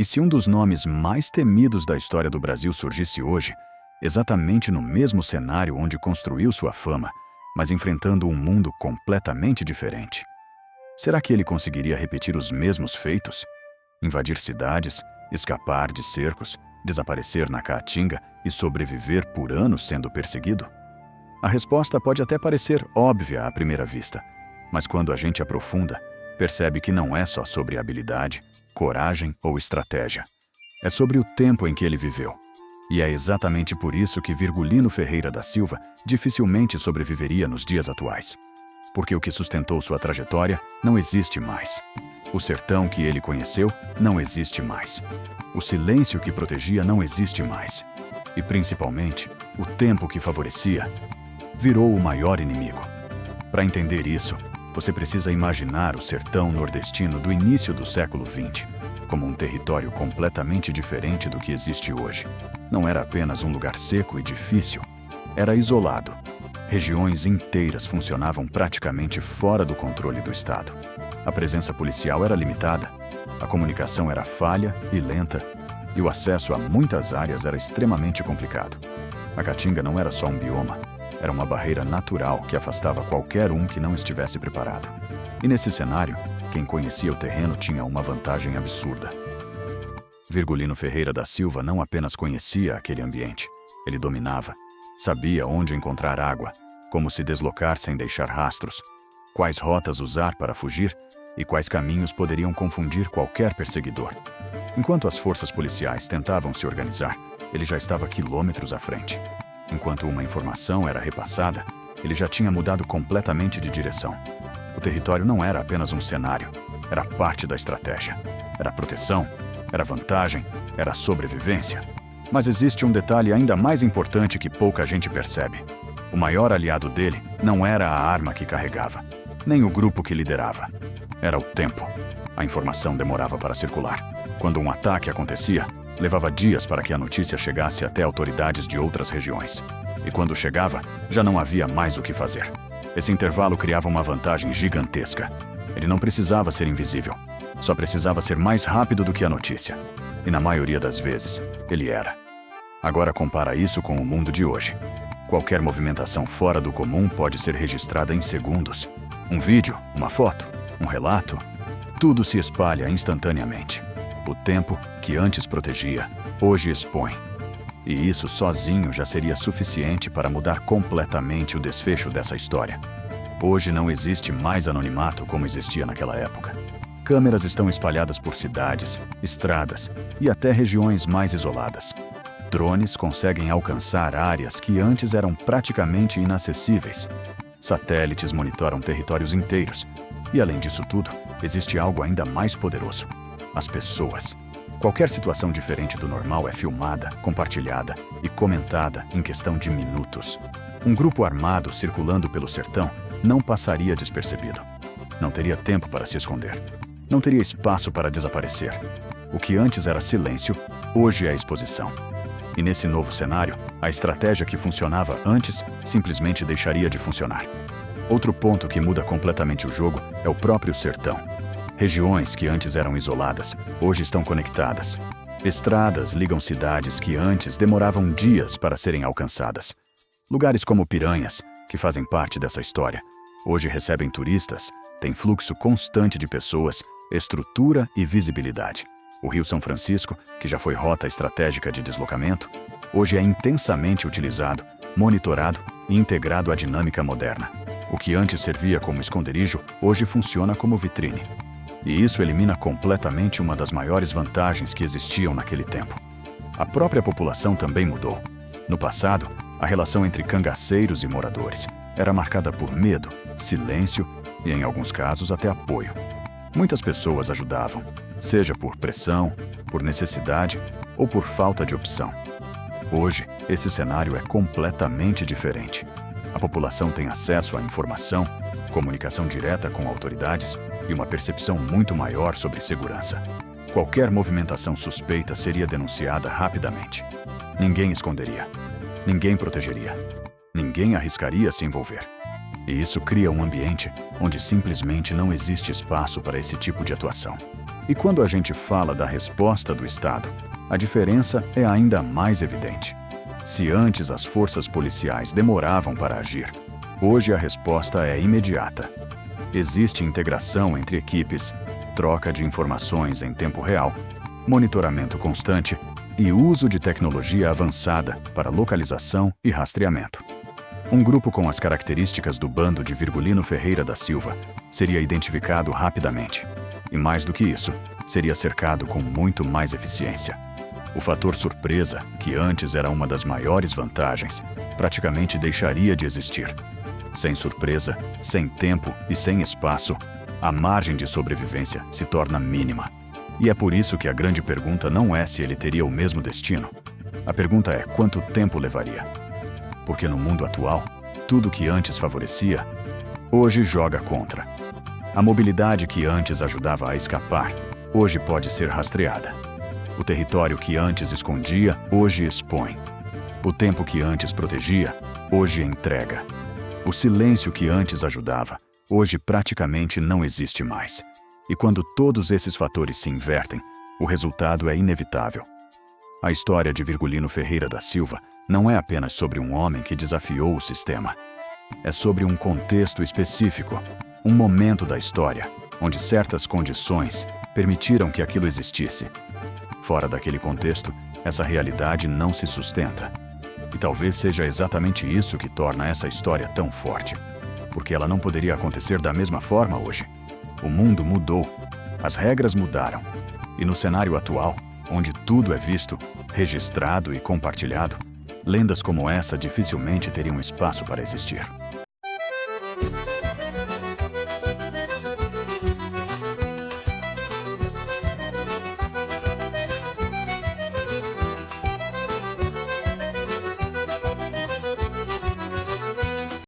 E se um dos nomes mais temidos da história do Brasil surgisse hoje, exatamente no mesmo cenário onde construiu sua fama, mas enfrentando um mundo completamente diferente? Será que ele conseguiria repetir os mesmos feitos? Invadir cidades, escapar de cercos, desaparecer na Caatinga e sobreviver por anos sendo perseguido? A resposta pode até parecer óbvia à primeira vista, mas quando a gente aprofunda, percebe que não é só sobre habilidade, coragem ou estratégia. É sobre o tempo em que ele viveu. E é exatamente por isso que Virgulino Ferreira da Silva dificilmente sobreviveria nos dias atuais. Porque o que sustentou sua trajetória não existe mais. O sertão que ele conheceu não existe mais. O silêncio que protegia não existe mais. E, principalmente, o tempo que favorecia virou o maior inimigo. Para entender isso, você precisa imaginar o sertão nordestino do início do século XX como um território completamente diferente do que existe hoje. Não era apenas um lugar seco e difícil, era isolado. Regiões inteiras funcionavam praticamente fora do controle do Estado. A presença policial era limitada, a comunicação era falha e lenta, e o acesso a muitas áreas era extremamente complicado. A Caatinga não era só um bioma, era uma barreira natural que afastava qualquer um que não estivesse preparado. E nesse cenário, quem conhecia o terreno tinha uma vantagem absurda. Virgulino Ferreira da Silva não apenas conhecia aquele ambiente, ele dominava. Sabia onde encontrar água, como se deslocar sem deixar rastros, quais rotas usar para fugir e quais caminhos poderiam confundir qualquer perseguidor. Enquanto as forças policiais tentavam se organizar, ele já estava quilômetros à frente. Enquanto uma informação era repassada, ele já tinha mudado completamente de direção. O território não era apenas um cenário, era parte da estratégia. Era proteção, era vantagem, era sobrevivência. Mas existe um detalhe ainda mais importante que pouca gente percebe. O maior aliado dele não era a arma que carregava, nem o grupo que liderava. Era o tempo. A informação demorava para circular. Quando um ataque acontecia, levava dias para que a notícia chegasse até autoridades de outras regiões. E quando chegava, já não havia mais o que fazer. Esse intervalo criava uma vantagem gigantesca. Ele não precisava ser invisível. Só precisava ser mais rápido do que a notícia. E na maioria das vezes, ele era. Agora compara isso com o mundo de hoje. Qualquer movimentação fora do comum pode ser registrada em segundos. Um vídeo, uma foto, um relato, tudo se espalha instantaneamente. O tempo, que antes protegia, hoje expõe. E isso sozinho já seria suficiente para mudar completamente o desfecho dessa história. Hoje não existe mais anonimato como existia naquela época. Câmeras estão espalhadas por cidades, estradas e até regiões mais isoladas. Drones conseguem alcançar áreas que antes eram praticamente inacessíveis. Satélites monitoram territórios inteiros. E além disso tudo, existe algo ainda mais poderoso: as pessoas. Qualquer situação diferente do normal é filmada, compartilhada e comentada em questão de minutos. Um grupo armado circulando pelo sertão não passaria despercebido. Não teria tempo para se esconder. Não teria espaço para desaparecer. O que antes era silêncio, hoje é exposição. E nesse novo cenário, a estratégia que funcionava antes simplesmente deixaria de funcionar. Outro ponto que muda completamente o jogo é o próprio sertão. Regiões que antes eram isoladas, hoje estão conectadas. Estradas ligam cidades que antes demoravam dias para serem alcançadas. Lugares como Piranhas, que fazem parte dessa história, hoje recebem turistas, têm fluxo constante de pessoas, estrutura e visibilidade. O Rio São Francisco, que já foi rota estratégica de deslocamento, hoje é intensamente utilizado, monitorado e integrado à dinâmica moderna. O que antes servia como esconderijo, hoje funciona como vitrine. E isso elimina completamente uma das maiores vantagens que existiam naquele tempo. A própria população também mudou. No passado, a relação entre cangaceiros e moradores era marcada por medo, silêncio e, em alguns casos, até apoio. Muitas pessoas ajudavam, seja por pressão, por necessidade ou por falta de opção. Hoje, esse cenário é completamente diferente. A população tem acesso à informação, comunicação direta com autoridades e uma percepção muito maior sobre segurança. Qualquer movimentação suspeita seria denunciada rapidamente. Ninguém esconderia. Ninguém protegeria. Ninguém arriscaria se envolver. E isso cria um ambiente onde simplesmente não existe espaço para esse tipo de atuação. E quando a gente fala da resposta do Estado, a diferença é ainda mais evidente. Se antes as forças policiais demoravam para agir, hoje a resposta é imediata. Existe integração entre equipes, troca de informações em tempo real, monitoramento constante e uso de tecnologia avançada para localização e rastreamento. Um grupo com as características do bando de Virgulino Ferreira da Silva seria identificado rapidamente. E mais do que isso, seria cercado com muito mais eficiência. O fator surpresa, que antes era uma das maiores vantagens, praticamente deixaria de existir. Sem surpresa, sem tempo e sem espaço, a margem de sobrevivência se torna mínima. E é por isso que a grande pergunta não é se ele teria o mesmo destino. A pergunta é quanto tempo levaria. Porque no mundo atual, tudo que antes favorecia, hoje joga contra. A mobilidade que antes ajudava a escapar, hoje pode ser rastreada. O território que antes escondia, hoje expõe. O tempo que antes protegia, hoje entrega. O silêncio que antes ajudava, hoje praticamente não existe mais. E quando todos esses fatores se invertem, o resultado é inevitável. A história de Virgulino Ferreira da Silva não é apenas sobre um homem que desafiou o sistema. É sobre um contexto específico, um momento da história, onde certas condições permitiram que aquilo existisse. Fora daquele contexto, essa realidade não se sustenta. E talvez seja exatamente isso que torna essa história tão forte. Porque ela não poderia acontecer da mesma forma hoje. O mundo mudou, as regras mudaram. E no cenário atual, onde tudo é visto, registrado e compartilhado, lendas como essa dificilmente teriam espaço para existir.